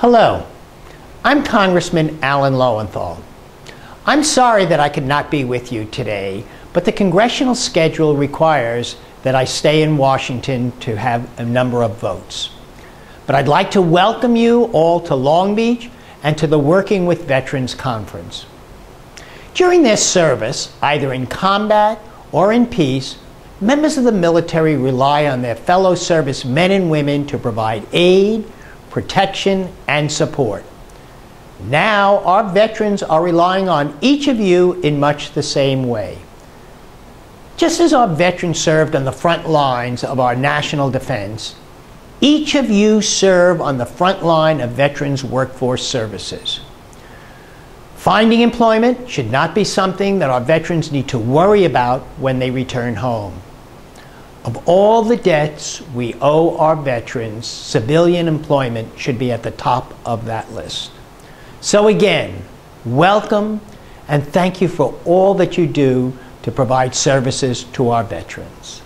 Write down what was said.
Hello, I'm Congressman Alan Lowenthal. I'm sorry that I could not be with you today, but the congressional schedule requires that I stay in Washington to have a number of votes. But I'd like to welcome you all to Long Beach and to the Working with Veterans Conference. During their service, either in combat or in peace, members of the military rely on their fellow service men and women to provide aid, protection, and support. Now, our veterans are relying on each of you in much the same way. Just as our veterans served on the front lines of our national defense, each of you serve on the front line of veterans' workforce services. Finding employment should not be something that our veterans need to worry about when they return home. Of all the debts we owe our veterans, civilian employment should be at the top of that list. So again, welcome and thank you for all that you do to provide services to our veterans.